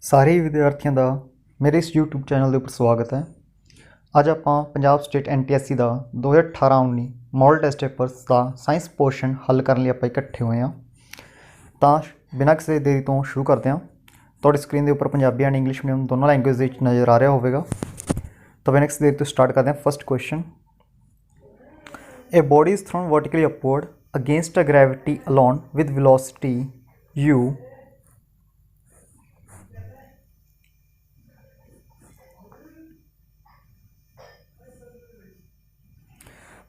ਸਾਰੇ ਹੀ ਵਿਦਿਆਰਥੀਆਂ ਦਾ ਮੇਰੇ ਇਸ YouTube ਚੈਨਲ ਦੇ ਉੱਪਰ ਸਵਾਗਤ ਹੈ। ਅੱਜ ਆਪਾਂ ਪੰਜਾਬ ਸਟੇਟ NTSC ਦਾ 2018-19 ਮॉडल ਟੈਸਟ ਪੇਪਰਸ ਦਾ ਸਾਇੰਸ ਪੋਰਸ਼ਨ ਹੱਲ ਕਰਨ ਲਈ ਆਪਾਂ ਇਕੱਠੇ ਹੋਏ ਹਾਂ। ਤਾਂ ਬਿਨਾਂ ਕਿਸੇ ਦੇਰੀ ਤੋਂ ਸ਼ੁਰੂ ਕਰਦੇ ਹਾਂ। ਤੁਹਾਡੀ ਸਕਰੀਨ ਦੇ ਉੱਪਰ ਪੰਜਾਬੀ ਐਂਡ ਇੰਗਲਿਸ਼ ਮੀਡੀਅਮ ਦੋਨੋਂ ਲੈਂਗੁਏਜ ਦੇ ਵਿੱਚ ਨਜ਼ਰ ਆ ਰਿਹਾ ਹੋਵੇਗਾ। ਤਾਂ ਬਿਨਾਂ ਕਿਸੇ ਦੇਰੀ ਤੋਂ ਸਟਾਰਟ ਕਰਦੇ ਹਾਂ। First question, A body is thrown vertically upward against a gravity alone with velocity u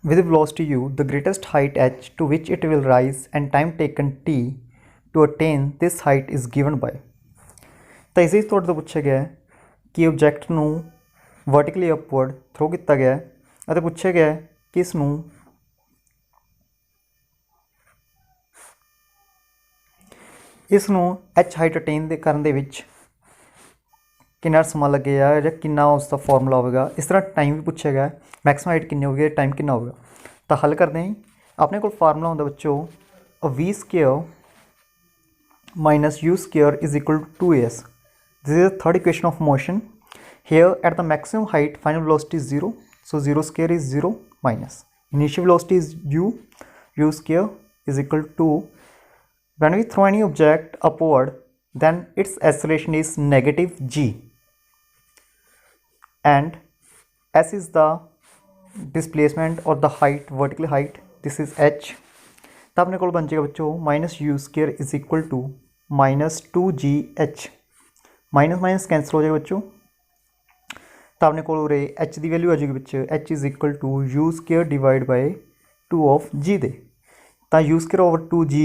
with velocity u, the greatest height h to which it will rise and time taken t to attain this height is given by। ਤਾਂ ਇਸ ਤੁਹਾਡੇ ਤੋਂ ਪੁੱਛਿਆ ਗਿਆ ਹੈ ਕਿ object ਨੂੰ vertically upward throw ਕੀਤਾ ਗਿਆ ਹੈ ਅਤੇ ਪੁੱਛਿਆ ਗਿਆ ਹੈ ਕਿ ਇਸ ਨੂੰ h ਹਾਈਟ ਅਟੇਨ ਦੇ ਕਰਨ ਦੇ ਵਿੱਚ कितना समा लगेगा या कितना उसका फॉर्मूला होगा। इस तरह टाइम भी पूछा गया, मैक्सिमम हाइट कितनी होगी, टाइम कितना होगा। तो हल करते हैं। अपने को फार्मूला होता बच्चों v square minus u square is equal to 2as। This is the third equation of motion. Here at the maximum height final velocity is 0, so 0 square is 0 minus initial velocity is u square is equal to when we throw any object upward then its acceleration is negative g and s is the displacement or the height, vertical height, this is h। तो अपने को बन जाएगा बच्चों minus U square is equal to minus 2gh। Minus minus cancel हो जाएगा बच्चों। तो अपने को h की वैल्यू आ जाएगी बच्चे h is equal to U square divide by 2 of g दे। तो यू स्क्वायर ओवर 2g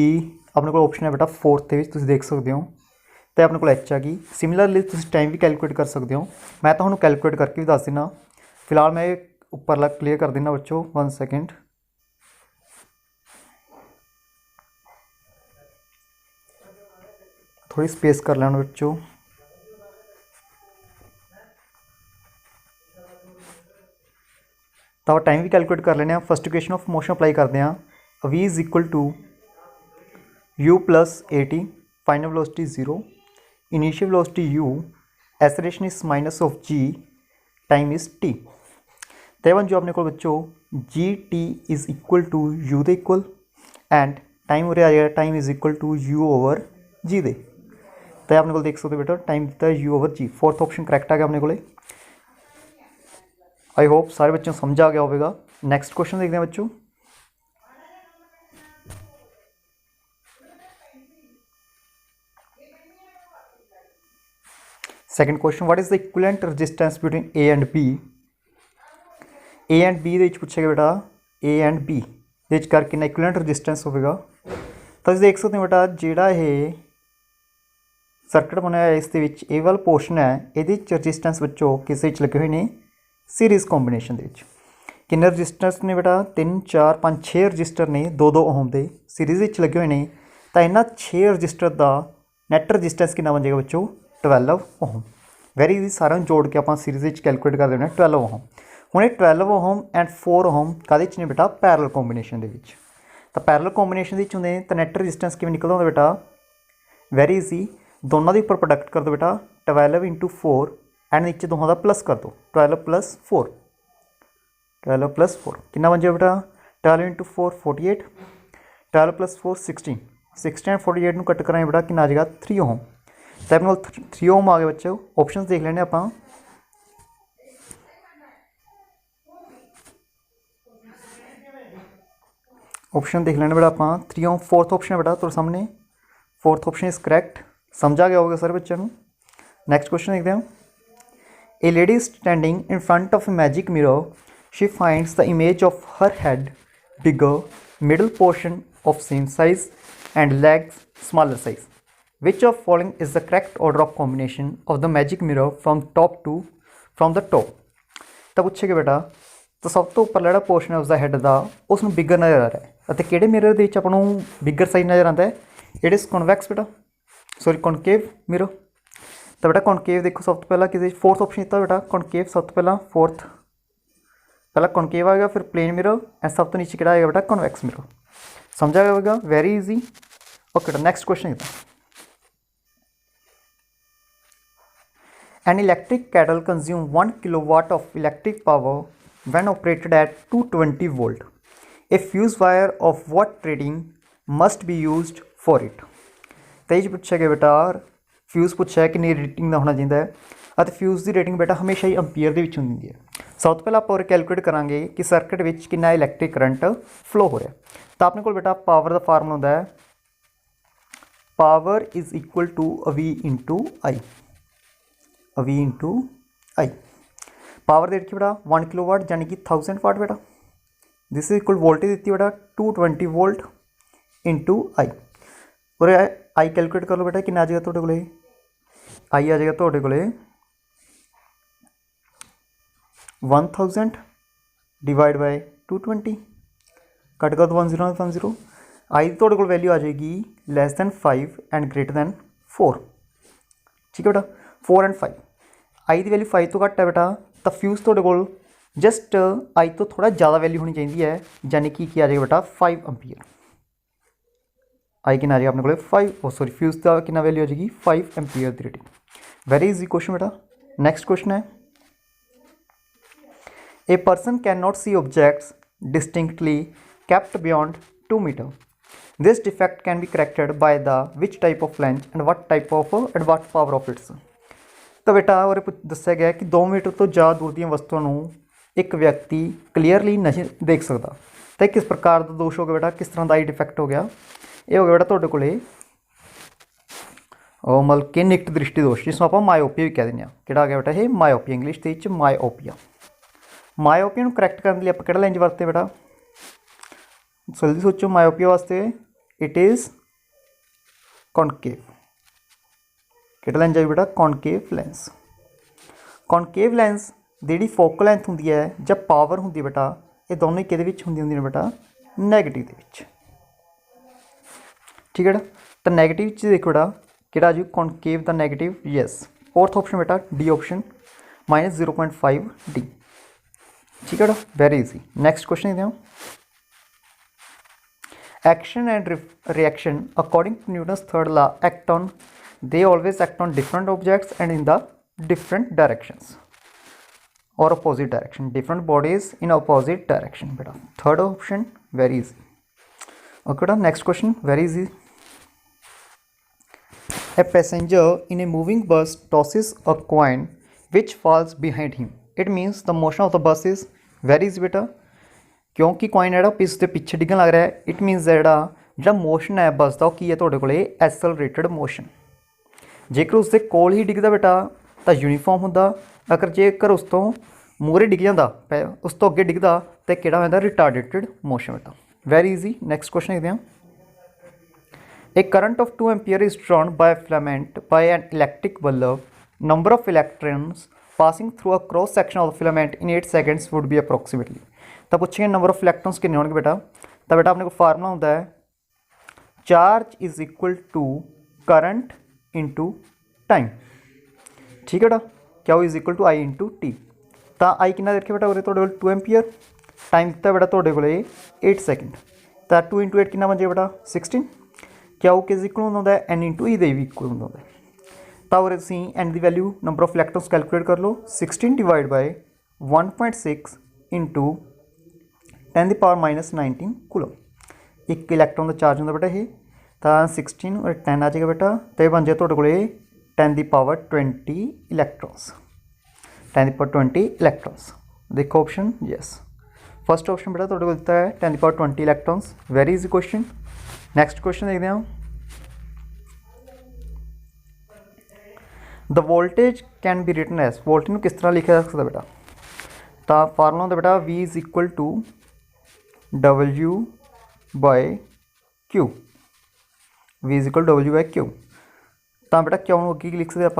अपने को ऑप्शन है बेटा फोर्थ के तुम देख सकते हो। तो अपने को h आ गई। सिमिलरली तुम टाइम भी कैलकुलेट कर सकते हो। मैं तो तुहानू कैलकुलेट करके भी दस देना। फिलहाल मैं उपरला क्लीयर कर देना बच्चों, 1 सेकेंड। थोड़ी स्पेस कर लेना बच्चों। तो टाइम भी कैलकुलेट कर लेने। First equation of motion apply करते हैं। v is equal to u plus at, final velocity 0, initial velocity u, acceleration is minus of g, time is t। तैवन जो अपने को बच्चों G T is equal to u दे equal and time उरे आ जाएगा time is equal to u over g दे। तो अपने को देख सकते हो बेटा टाइम दिता है u over g। Fourth option correct आ गया अपने को। आई होप सारे बच्चों को समझ आ गया होगा। नैक्सट क्वेश्चन देखते हैं बच्चों। Second question, what is the equivalent resistance between A and B. A and B दे पूछेगा बेटा ए एंड बी दे कर कितना इक्विवेलेंट रेजिस्टेंस होगा। तो तुम देख सकते हो बेटा जिहड़ा ये सर्किट बनाया इस ये वाला पोर्शन है ये रजिस्टेंस बच्चों किस लगे हुए हैं सीरीज़ कॉम्बीनेशन किन्ने रजिस्टेंस ने बेटा 3 4 5 6 रजिस्टर ने 2 ओम के सीरीज़ लगे हुए हैं। तो इन्होंने 6 रजिस्टर का नैट रजिस्टेंस कितना बन जाएगा बच्चों 12 ओम। वैरी ईजी, सारे जोड़ के आप सीरीज़ कैलकुलेट कर देना 12 ओम। हूँ 12 ओम एंड 4 ओम कदे ने बेटा पैरल कॉम्बीनेशन के। तो पैरल कॉम्बीनेशन होंगे तो नैट रजिस्टेंस किमें निकलता होंगे बेटा वैरी ईजी, दोनों के उपर प्रोडक्ट कर दो बेटा 12 इंटू 4 एंड नीचे दोनों का प्लस कर दो 12 प्लस 4 कितना बन जाए बेटा 12 इंटू 4 48, 12 प्लस 4 16 एंड 48 कट कराएं बेटा कि आ जाएगा 3 ओम। तो अपने को 3 ओम आ गए बच्चों। ऑप्शन देख लेने आप। ऑप्शन देख लेने बेटा आप 3 ओम। फोर्थ ऑप्शन है बेटा तो सामने फोर्थ ऑप्शन इज करैक्ट। समझा गया होगा सर बच्चों को। नैक्सट क्वेश्चन देखते हैं। ए lady standing in front of a magic mirror, she finds the image of her head bigger, middle portion of same size and legs smaller size. Which of following is the correct order of combination of the magic mirror from the top। तो पूछेगा बेटा तो सब तो उपरला जो portion है उसका had का उसमें बिगर नज़र आ रहा है। किहड़े मिरर के अपन बिगर साइज नज़र आता है इट इज़ कॉन्वैक्स बेटा, सॉरी कॉनकेव मिरर। तो बेटा कॉनकेव देखो सब तो पहला किसी फोर्थ ऑप्शन दिता बेटा कॉनकेव सब तो पहला फोर्थ पहला कॉनकेव आएगा फिर प्लेन मिरर एंड सब तो नीचे क्या आएगा बेटा कॉन्वैक्स मिरर। समझा गया होगा, वेरी इजी। ओके बेटा नेक्स्ट क्वेश्चन इतना An electric kettle consumes 1 kilowatt of electric power when operated at 220 volt. A fuse wire of what rating must be used for it? तो ये पूछा गया बेटा फ्यूज़ पूछा कितनी रेटिंग का होना चाहिए ਅਤੇ फ्यूज़ की रेटिंग बेटा हमेशा ही अंपीयर ਦੇ ਵਿੱਚ ਹੁੰਦੀ ਹੈ। सब तो पहले आप कैलकुलेट करांगे कि सर्किट में कितना इलैक्ट्रिक करंट फ्लो हो रहा है। तो अपने को बेटा पावर का फार्मूला होता है power is equal to V into I, V into I. Power दे रखी बेटा 1 किलोवाट यानी कि 1000 वाट बेटा। दिस इज इक्वल वोल्टेज दी बेटा 220 वोल्ट इंटू आई। और आई कैलकुलेट कर लो बेटा कितना आ जाएगा तुहाडे कोले, आई आ जाएगा तुहाडे कोले 1000 डिवाइड बाय 220 कट कर दो 1010। आई तुहाडे कोल वैल्यू आ जाएगी less than 5 and greater than 4। ठीक है बेटा 4 एंड 5। आई की वैल्यू 5 तो घट है बेटा, तो फ्यूज़ तुहाडे कोल जस्ट आई तो थोड़ा ज़्यादा वैल्यू होनी चाहिए है, यानी कि आ जाएगा बेटा 5 एम्पीयर। आई कितना आ जाएगा अपने को 5 सॉरी फ्यूज़ का कितना वैल्यू आ जाएगी 5 एम्पीयर की रेटिंग। वेरी इजी क्वेश्चन बेटा। नेक्स्ट क्वेश्चन है a person can not see objects distinctly kept beyond 2 meter. This defect can be corrected by the which type of lens and what type of and what power of its। तो बेटा और दस्या गया कि 2 metre तो ज़्यादा दूर दी वस्तुओं को एक व्यक्ति क्लीयरली नहीं देख सकता। तो किस प्रकार का दोष हो गया बेटा, किस तरह का आई डिफेक्ट हो गया, ये हो गया बेटा तुहाडे कोले मतलब कि निकट दृष्टि दोष जिसमें आप मायोपिया भी कह दें। कि आ गया बेटा ये मायोपिया, इंग्लिश के मायोपिया। मायोपिया करैक्ट करने लिए आप किहड़ा लेंस वरते बेटा, जल्दी सोचो। मायोपिया वास्ते इट इज़ कॉनकेव। किहड़ा लेंस है बेटा कॉनकेव लेंस। कॉनकेव लेंस जी फोकल लेंथ होंदी है जब पावर होंदी है बेटा, ये दोनों ही किहदे विच होंदी बेटा नैगेटिव दे विच। ठीक है बेटा, तो नैगेटिव च देखो बेटा किहड़ा जी कॉनकेव दा नैगेटिव, यस। फोर्थ ऑप्शन बेटा डी ऑप्शन -0.5 डी। ठीक है बेटा वेरी इजी। नेक्स्ट क्वेश्चन देखते हैं action and reaction according to Newton's third law act on, they always act on different objects and in the different directions or opposite direction, different bodies in opposite direction beta। third option very easy। okay beta next question very easy। a passenger in a moving bus tosses a coin which falls behind him, it means the motion of the bus is very easy beta। क्योंकि coin है पिस के पिछे डिगन लग रहा है, it मीनस जो motion है बस का की है तुहाडे कोले एसलरेटेड मोशन। जेकर उसके कोल ही डिगदा बेटा तो यूनीफॉर्म होंदा, अगर जेकर उस तो मूहरे डिग जाता उस तो अगे डिगदा तो किहड़ा होंदा रिटार्डेटेड मोशन बेटा। Very easy. नेक्स्ट क्वेश्चन देखते हैं a current of 2 ampere is drawn by filament by an electric bulb, number of electrons passing through a cross section of the filament in 8 seconds would be approximately. तो पूछेंगे number of इलैक्ट्रॉन्स कितने होंगे बेटा, तो बेटा अपने को फार्मूला होता है charge is equal to current into time. ठीक है बेटा, क्या is equal to I into T. तो आई कितना देखे बेटा उरे तुहाडे कोल 2 एम्पीयर, टाइम दिता बेटा तुहाडे कोल 8 सेकेंड, तो 2 इंटू 8 कितना बन जाए बेटा 16। क्या इज इक्वल होंदा है एन इंटू ई दे भी इक्वल होंदा है। तो उरे तुसीं एन की वैल्यू नंबर ऑफ इलैक्ट्रॉन्स कैलकुलेट कर लो, 16 डिवाइड बाय 1.6 इंटू 10⁻⁻19 कूलम। एक इलैक्ट्रॉन का चार्ज होंगे बेटा ये, तो 16 और 10 आ जाएगा बेटा, तो यह बन जाए तुहाडे कोले 10⁻20 इलैक्ट्रॉन्स, 10⁻20 इलैक्ट्रॉन्स। देखो ऑप्शन यस फर्स्ट ऑप्शन बेटा तुहाडे कोल दिता है 10⁻20 electrons. Very easy question. Next question देखते हैं the voltage can be written as, voltage किस तरह लिखा जा सकता बेटा, तो फार्मूला होंदा बेटा V is equal to W by Q, V is equal W by Q। तो बेटा क्या अगे की लिख सकते आप,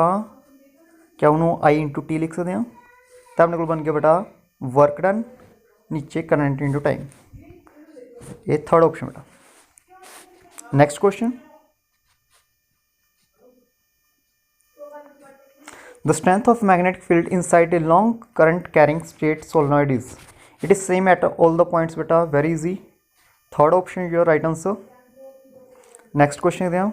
क्या आई इंटू टी लिख सकते हैं। तो अपने को बन गया बेटा वर्क डन नीचे करंट इंटू टाइम, ये थर्ड ऑप्शन बेटा। Next question the strength of magnetic field inside a long current carrying straight solenoid is, it is same at all the points beta। very easy, third option your right answer। next question देखते हैं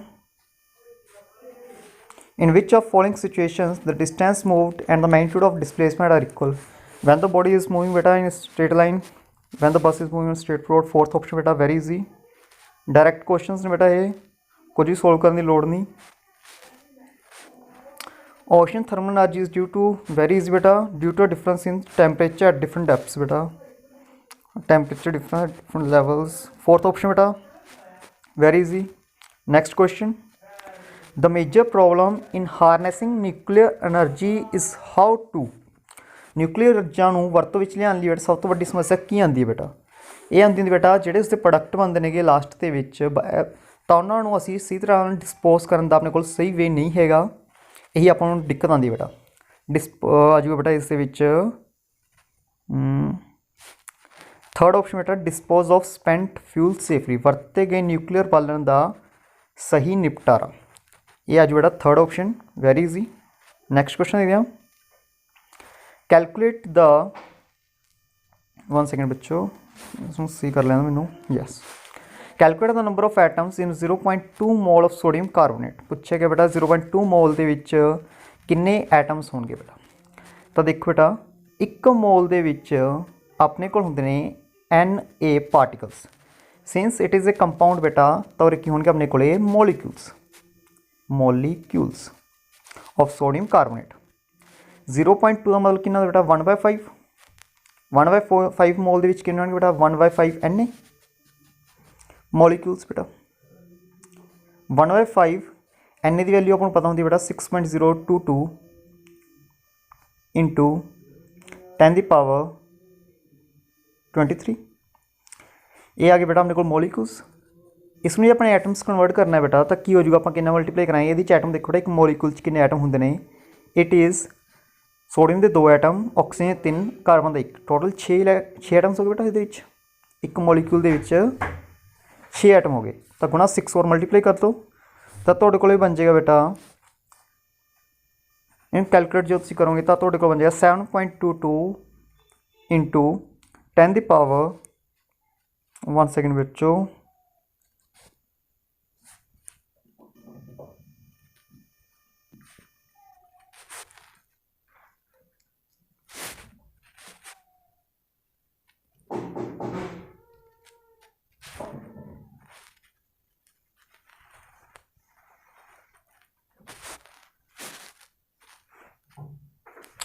In which of following situations the distance moved and the magnitude of displacement are equal? When the body is moving beta in a straight line, when the bus is moving on straight road. Fourth option beta very easy, direct question ने बेटा ये कुछ भी solve करने की लोड़ नहीं. Ocean thermal energy is due to very easy बेटा due to difference in temperature at different depths बेटा, temperature different levels. Fourth option बेटा very easy. Next question, the major problem in harnessing nuclear energy is how to. Nuclear ऊर्जा ਨੂੰ ਵਰਤੋਂ ਵਿੱਚ ਲਿਆਉਣ ਲਈ ਬੇਟਾ ਸਭ ਤੋਂ ਵੱਡੀ ਸਮੱਸਿਆ ਕੀ ਆਉਂਦੀ ਹੈ ਬੇਟਾ? ਇਹ ਆਉਂਦੀ ਹੁੰਦੀ ਬੇਟਾ ਜਿਹੜੇ ਉਸਦੇ ਪ੍ਰੋਡਕਟ ਬਣਦੇ ਨੇਗੇ ਲਾਸਟ ਦੇ ਵਿੱਚ ਤਾਂ ਉਹਨਾਂ ਨੂੰ ਅਸੀਂ ਸਹੀ ਤਰ੍ਹਾਂ ਨਾਲ ਡਿਸਪੋਜ਼ ਕਰਨ ਦਾ ਆਪਣੇ ਕੋਲ ਸਹੀ ਵੇ ਨਹੀਂ ਹੈਗਾ. ਇਹੀ ਆਪਾਂ ਨੂੰ ਦਿੱਕਤ ਆਉਂਦੀ ਬੇਟਾ. ਆ ਜਾਊਗਾ ਬੇਟਾ ਇਸ ਦੇ ਵਿੱਚ ਥਰਡ ਆਪਸ਼ਨ ਬੇਟਾ dispose of spent fuel safely, ਵਰਤੇ ਗਏ ਨਿਊਕਲੀਅਰ ਬਾਲਣ ਦਾ ਸਹੀ ਨਿਪਟਾਰਾ. ਇਹ ਆ ਜਾਊ ਬੇਟਾ third option very easy. Next question ਦੇਖਦੇ ਹਾਂ, कैलकुलेट द 1 सेकेंड बच्चों इसमें सी कर लेना मैनू. Yes, calculate the number of atoms in 0.2 mole of sodium carbonate. पूछे गया बेटा 0.2 मोल के विच किन्ने एटम्स होंगे बेटा. तो देखो बेटा 1 मोल के विच अपने को होंगे ने Na particles. Since it is a compound बेटा तो की होंगे अपने को मॉलिक्यूल्स ऑफ सोडियम कार्बोनेट. 0.2 का मतलब कितना बेटा 1/5. 1/5 मोल के किन्ने होंगे बेटा 1/5 Na मॉलिक्यूल्स बेटा. 1/5 Na की वैल्यू आपको पता होंगी बेटा 6.022 इंटू 10⁻23. ये आ गया बेटा अपने को मॉलिक्यूल्स. इसमें अपने एटम्स कन्वर्ट करना है बेटा तो की हो जाएगा, आप कितना मल्टीप्लाई कराएंगे ये एटम. देखो एक मॉलिक्यूल किन्ने एटम होंगे ने, इट इज़ सोडियम के 2 एटम, ऑक्सीजन 3, कार्बन का 1, टोटल 6 एटम्स हो गए बेटा. ये एक मॉलिक्यूल के 6 एटम हो गए तो गुणा 6 और मल्टीप्लाई कर दो तो तुहाडे कोल बन जाएगा बेटा. इन कैलकुलेट जो तुसीं करोगे तो तुहाडे कोल बन जाएगा 7.22 इंटू 10⁻1 सेकेंड बच्चों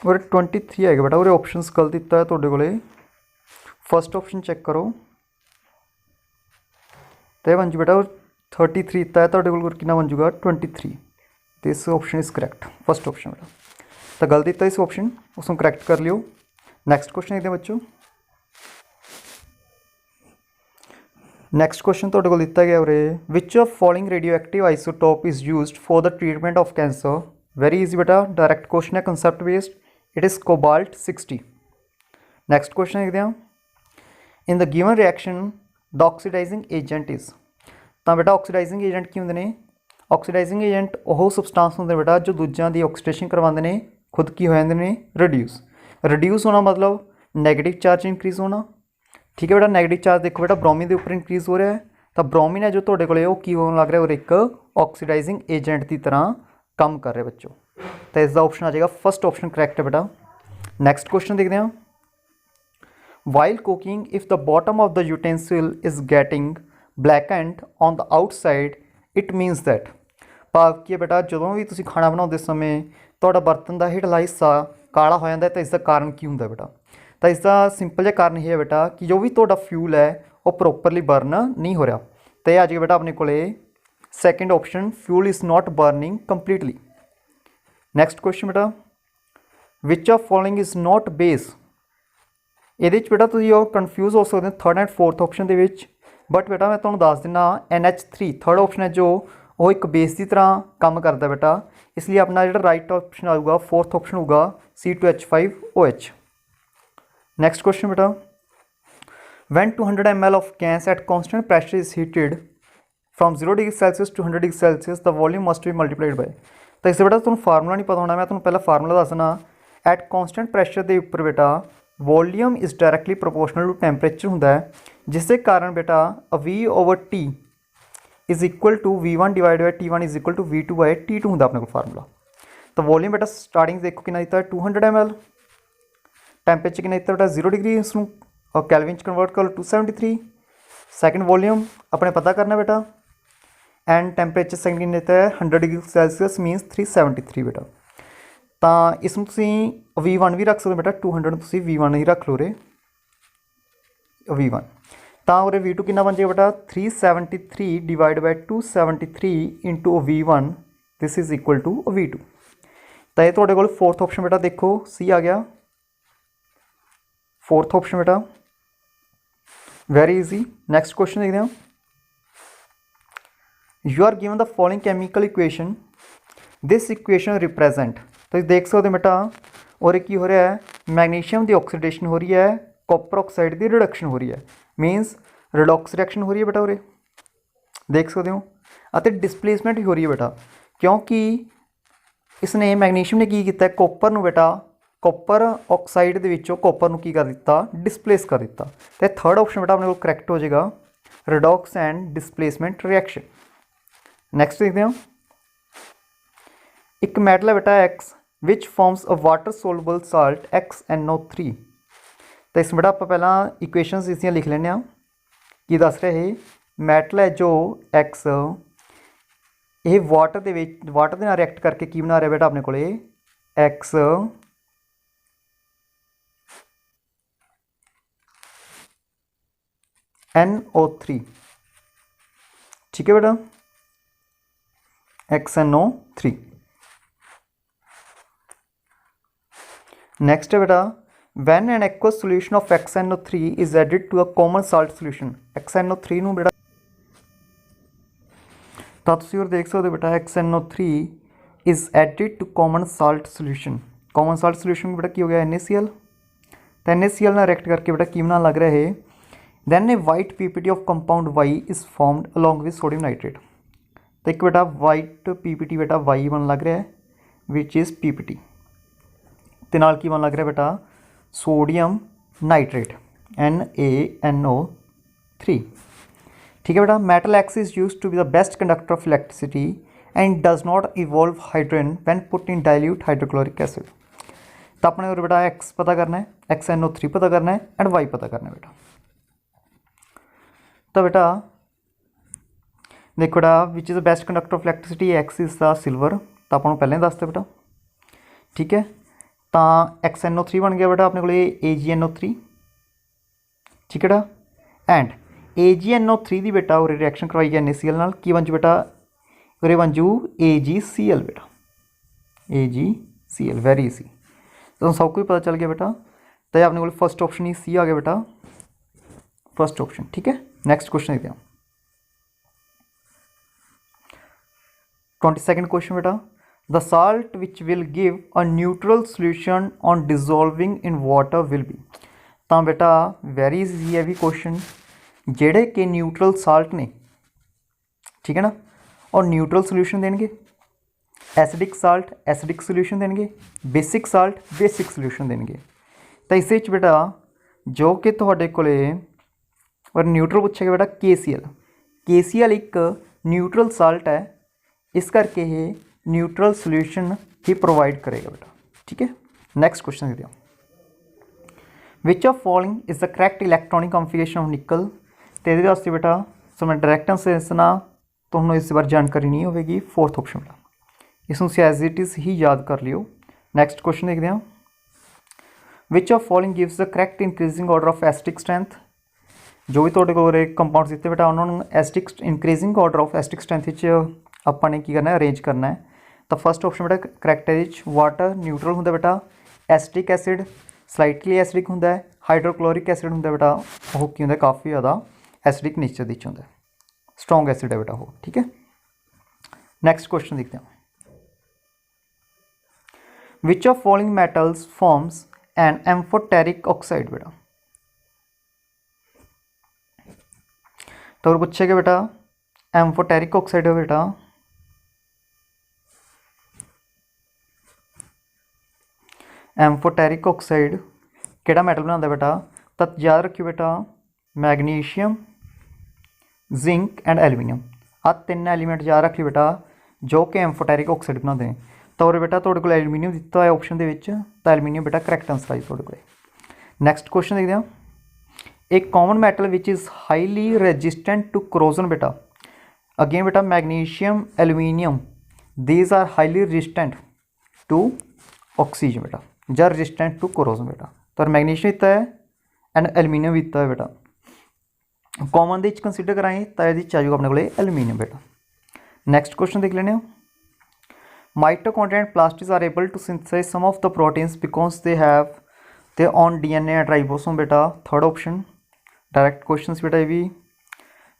और 23 है बेटा. और ऑप्शनस गलत दिता है तुहाडे कोले. फर्स्ट ऑप्शन चेक करो तो बन जू बेटा 33 दिता है तुहाडे कोल, कितना बन जूगा 23. This option is correct. First option बेटा तो गलत दिता इस ऑप्शन, उसको करैक्ट कर लियो. नैक्सट क्वेश्चन देखते हैं बच्चों. नैक्सट क्वेश्चन तुहाडे कोल दिता गया उरे, which of following radioactive isotope is used for the treatment of cancer. Very easy बेटा, डायरैक्ट क्वेश्चन है, concept based. It is cobalt 60. Next question देखते हैं, in the given reaction the oxidizing agent is. तो बेटा oxidising agent की होंगे ने, oxidising agent वो सबसटांस होंगे बेटा जो दूजियां दी ऑक्सीडेशन करवाते हैं, खुद की हो जाते हैं रिड्यूस. रिड्यूस होना मतलब नैगेटिव चार्ज इंक्रीज़ होना. ठीक है बेटा, नैगेटिव चार्ज देखो बेटा ब्रोमीन के उपर इंक्रीज़ हो रहा है तो ब्रोमीन है जो तुहाडे कोले की होने लग रहा है और एक ऑक्सीडाइजिंग एजेंट की तरह काम कर रहे बच्चों. तो इसका ऑप्शन आ जाएगा फर्स्ट ऑप्शन करैक्ट है बेटा. नैक्सट क्वेश्चन देखते हैं, while cooking if the bottom of the utensil is getting blackened on the outside it means that. भाव की है बेटा जो भी तुम खाना बनाते समय तुहाडा बर्तन का हेठला हिस्सा काला हो जाता है तो इसका कारण की होंगे बेटा. तो इसका सिंपल जिहा कारण ये है बेटा कि जो भी तुहाडा फ्यूल है वो प्रॉपरली बर्न नहीं हो रहा. तो यह आ जाएगा बेटा अपने को second option, fuel is not burning completely. Next question बेटा, which of following is not base. ये बेटा तुम कन्फ्यूज हो सकते हैं थर्ड एंड फोर्थ ऑप्शन के, बट बेटा मैं तुम्हें दस दिना NH3 थर्ड ऑप्शन है जो वो एक बेस की तरह काम करता है बेटा. इसलिए अपना जो राइट ऑप्शन आऊगा फोर्थ ऑप्शन होगा C2H5OH. नैक्सट क्वेश्चन बेटा, when 200 ml of gas at constant pressure is heated from 0 degree Celsius to 100 degree Celsius the volume must be multiplied by. तो इससे बेटा तुम्हें फार्मूला नहीं पता होना, मैं तुम्हें पहला फार्मूला दसना. एट कॉन्सटेंट प्रैशर के उपर बेटा volume is directly proportional to temperature होंगे, जिस कारण बेटा V/T is equal to V1 divide by T1 is equal to V2 by T2 होंगे अपने को फार्मूला. तो वॉल्यूम बेटा स्टार्टिंग देखो कितना दिता है 200 ml, टैंपरेचर कितना दिता बेटा 0 डिग्री, इसमें और कैलविन कन्वर्ट कर लो 273। सैकेंड वॉल्यूम अपने पता करना बेटा, एंड टैंपरेचर सेकंड कितना देता है 100 डिग्री सेल्सियस मीनस 373 बेटा। तो इसमें तुम V1 भी रख सकते बेटा, 200 में तुम V1 ही रख लो रे V1। तो उरे V2 कितना बन जाएगा बेटा 373 divide by 273 into V1, this is equal to V2। तो ये थोड़े को फोर्थ ऑप्शन बेटा देखो C आ गया, फोर्थ ऑप्शन बेटा, वेरी इजी। नेक्स्ट क्वेश्चन देखते हैं। You are given the following chemical equation, this equation represent, तो देख सकते बेटा और एक हो रहा है मैग्नीशियम की ऑक्सीडेशन हो रही है, कॉपर ऑक्साइड की रिडक्शन हो रही है, मीनस रिडॉक्स रिएक्शन हो रही है बेटा उरे देख सकते हो, और डिसप्लेसमेंट हो रही है बेटा, क्योंकि इसने मैग्नीशियम ने की किया कॉपर नू बेटा, कॉपर ऑक्साइड के विचों कॉपर नू की कर दिता डिसप्लेस कर दिता। तो थर्ड ऑप्शन बेटा अपने को करैक्ट हो जाएगा, redox and displacement reaction. Next देखते हैं, एक मैटल है बेटा X which forms a water soluble salt XNO3। तो इस बेटा आप पहला इक्वेशनस इसदियां लिख लेने कि दस रहे मैटल है जो X ये वाटर के नाल रिएक्ट करके की बना रहा बेटा अपने को X NO3, ठीक है बेटा XNO3। नेक्स्ट है बेटा when an aqueous solution of XNO3 is added to a common salt solution, XNO3 नू बेटा तो तुम और देख सकते हो बेटा XNO3 is added to common salt solution, common salt solution बेटा की हो गया NaCl, तो NaCl ना रिएक्ट करके बेटा की बना लग रहा है, then a white PPT of compound Y is formed along with sodium nitrate। तो एक बेटा वाइट PPT बेटा Y बन लग रहा है विच इज़ PPT, ते नाल की बन लग रहा है बेटा सोडियम नाइट्रेट NaNO3, ठीक है बेटा। Metal X is use to be the best conductor of electricity and does not evolve hydrogen when put in dilute hydrochloric acid. तो अपने और बेटा X पता करना है, XNO3 पता करना है एंड Y पता करना है बेटा। तो बेटा देखो बेटा which is the best conductor of electricity, X is the silver, तो आपको पहले दसते बेटा, ठीक है। तो XNO3 बन गया बेटा अपने को AgNO3, ठीक है बेटा। एंड AgNO3 की बेटा और रिएक्शन करवाई है NaCl नाल की बन जू बेटा और बन जू AgCl बेटा, AgCl, वेरी ईजी। तो सब कुछ पता चल गया बेटा। तो अपने को फर्स्ट ऑप्शन ही C आ गया बेटा, फर्स्ट ऑप्शन, ठीक है। नेक्स्ट क्वेश्चन देखते हैं 22nd क्वेश्चन बेटा, the salt which will give a neutral solution on dissolving in water will be. तो बेटा वेरी इजी है भी क्वेश्चन, जेड़े के न्यूट्रल साल्ट ने, ठीक है ना, और न्यूट्रल सोल्यूशन देंगे, एसिडिक साल्ट एसिडिक सोल्यूशन देंगे, बेसिक साल्ट बेसिक सोल्यूशन देंगे। तो इस बेटा जो कि तुहाडे कोले और न्यूट्रल पूछेगा बेटा KCl एक न्यूट्रल साल्ट है, इस करके ये न्यूट्रल सोल्यूशन ही प्रोवाइड करेगा बेटा, ठीक है। नेक्स्ट क्वेश्चन देखते हैं, विच of following is the correct electronic configuration of निकल। तो ये वास्ते बेटा सो मैं डायरैक्ट आंसर दसना, तुहानू इस बार जानकारी नहीं होगी, फोर्थ ऑप्शन बेटा, इसमें एज इट इज़ ही याद कर लियो। नेक्स्ट क्वेश्चन देखते हैं, विच of following gives the correct increasing order of acidic strength. जो भी तुहाडे कोल कंपाउंड्स दिते बेटा उन्होंने acidic increasing order of acidic strength अपने की करना है, अरेंज करना है। तो फर्स्ट ऑप्शन बेटा करैक्ट है, वाटर न्यूट्रल होंगे बेटा, एसिडिक एसिड स्लाइटली एसिडिक होंगे, हाइड्रोक्लोरिक एसिड होंगे बेटा वो की होंगे काफ़ी ज़्यादा एसिडिक नेचर की होंगे, स्ट्रॉन्ग एसिड है बेटा वो, ठीक है। नेक्स्ट क्वेश्चन देखते हैं, विच of following metals forms an amphoteric oxide बेटा। तो पूछेगा बेटा एम्फोटेरिक ऑक्साइड है बेटा एम्फोटेरिक ऑक्साइड केड़ा मैटल बनाता बेटा, तो याद रखियो बेटा मैग्नीशियम जिंक एंड एल्यूमीनियम, आ तीन एलीमेंट याद रखियो बेटा जो कि एम्फोटेरिक ऑक्साइड बनाते हैं। ਤਾਂ ਉਰੇ ਬੇਟਾ ਤੁਹਾਡੇ ਕੋਲ ਐਲੂਮੀਨੀਅਮ ਦਿੱਤਾ ਹੋਇਆ ਆਪਸ਼ਨ ਦੇ ਵਿੱਚ, ਤਾਂ ਐਲੂਮੀਨੀਅਮ ਬੇਟਾ ਕਰੈਕਟ ਆਂਸਰ ਆਈ ਤੁਹਾਡੇ ਕੋਲ। ਨੈਕਸਟ ਕੁਐਸਚਨ ਦੇਖਦੇ ਹਾਂ। A common metal which is highly resistant to corrosion बेटा, अगेन बेटा magnesium aluminium these are highly resistant to oxygen बेटा, या रेजिस्टेंट टू corrosion बेटा। तो मैग्नीशियम दिता है एंड एलुमिनियम दिता है बेटा, कॉमन दे कंसीडर कराएं तो ये आ जाऊगा अपने को एलुमिनियम बेटा। नैक्सट क्वेश्चन देख लेने। Mitochondria and plastids are able to synthesize some of the proteins because they have their own DNA and ribosome बेटा, थर्ड ऑप्शन। डायरेक्ट क्वेश्चन बेटा ये भी।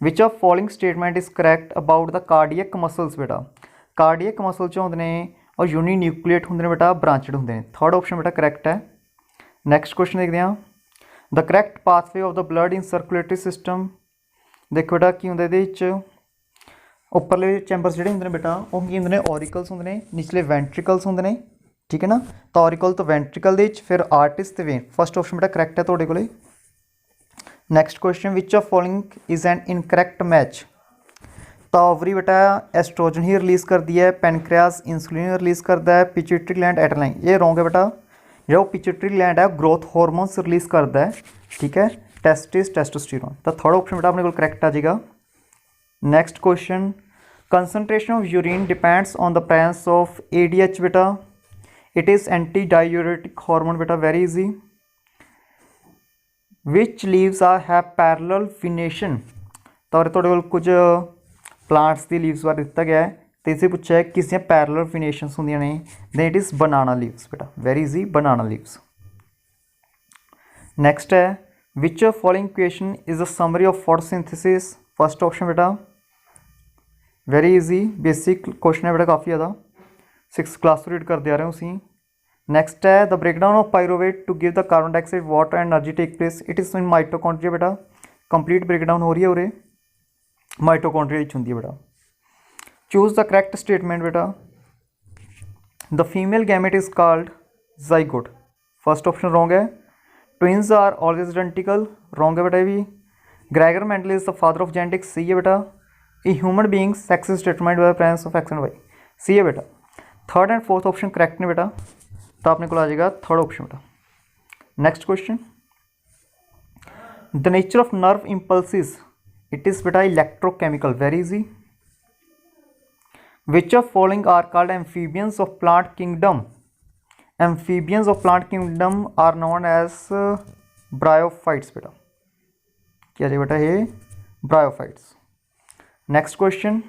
Which of following statement is correct about the cardiac muscles बेटा, cardiac muscle जो होंगे ने और यूनीन्यूक्लिएट होंगे बेटा, ब्रांचड होंगे ने, थर्ड ऑप्शन बेटा करैक्ट है। नैक्सट क्वेश्चन देखते हैं। The correct pathway of the blood in circulatory system, देखो बेटा की होंगे ये उपरले चैंबर्स जोड़े होंगे बेटा वो की होंगे ऑरिकल्स होंगे ने, निचले वेंट्रिकल्स होंगे ने, ठीक है ना। तो ऑरिकल तो वेंट्रिकल दे फिर आर्टिस तो वेन, फर्स्ट ऑप्शन बेटा करैक्ट है तुहाडे कोले। Next question which of following is an incorrect match, तो ओवरी बेटा एस्ट्रोजन ही रिलीज़ करती है, पैनक्रियाज इंसुलिन रिलीज़ करता है, पिट्यूटरी ग्लैंड एडेनाइन, ये रॉन्ग है बेटा। जो पिट्यूटरी ग्लैंड है ग्रोथ हार्मोन्स रिलीज़ करता है, ठीक है, टेस्टिस टेस्टोस्टेरोन, तो थर्ड ऑप्शन बेटा अपने को करैक्ट आ जाएगा। Next question concentration of urine depends on the presence of ADH बेटा, it is anti diuretic hormone बेटा, very easy. Which leaves are have parallel venation, तो थोड़े को कुछ प्लांट्स की लीव्स बारे दिता गया है, तो इसे पूछा है किस पैरेलल फिनेशनस होंदियां ने, then it is banana leaves बेटा, very easy banana leaves. Next है which of following question is a summary of photosynthesis, first option बेटा, वेरी इजी बेसिक क्वेश्चन है बेटा, काफ़ी ज़्यादा 6th क्लास तो रीड करते आ रहे हो उसी। नेक्स्ट है the breakdown of pyruvate to give the carbon dioxide water and energy take place, it is in mitochondria बेटा, कंप्लीट ब्रेकडाउन हो रही है उरे माइटोकॉन्ड्रिया होंगी है बेटा। चूज द करैक्ट स्टेटमेंट बेटा, the female gamete is called zygote, first option wrong है। Twins are always identical, wrong है बेटा ये भी। Gregor Mendel is the father of genetics, C है बेटा। A human being sex is determined by the presence of X and Y, C है बेटा। Third and fourth option correct ने बेटा, तो आपने को आ जाएगा थर्ड ऑप्शन बेटा। Next question the nature of nerve impulses, it is बेटा electrochemical, very easy. Which of following are called amphibians of plant kingdom, amphibians of plant kingdom are known as bryophytes बेटा, क्या है बेटा ये bryophytes. Next question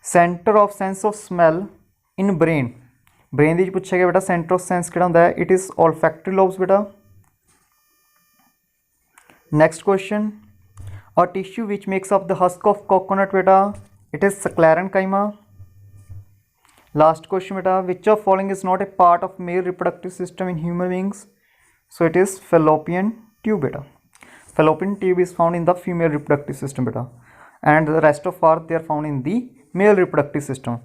centre of sense of smell in brain, brain दी पूछा गया बेटा centre of sense किहड़ा होंदा है, इट इज़ ऑलफैक्टरी लोब्स बेटा। Next question a tissue which makes up the husk of coconut बेटा, it is sclerenchyma. Last question बेटा which of following is not a part of male reproductive system in human beings, so it is fallopian tube बेटा, fallopian tube is found in the female reproductive system बेटा and the rest of are they are found in the male reproductive system.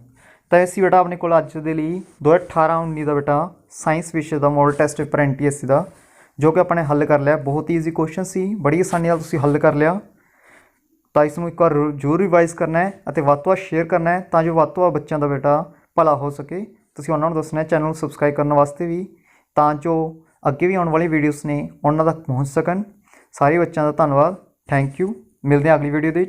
तो इसी बेटा अपने को अज के लिए 2018-19 का बेटा साइंस विषय का मॉडल टेस्ट पेपर NTSC का जो कि अपने हल कर लिया, बहुत ही ईजी क्वेश्चन सी, बड़ी आसानी तुम हल कर लिया। तो इसमें एक बार जरूर रिवाइज करना है और वध तो वध शेयर करना है, तो जो वध तो वध बच्चों का बेटा भला हो सके। तुसीं उन्होंने दसना है चैनल सबसक्राइब करने वास्ते भी, तो जो अगे भी आने वाली वीडियोज़ ने उन्होंने तक पहुँच सकन। सारे बच्चों का धन्यवाद, थैंक यू, मिलते हैं अगली वीडियो।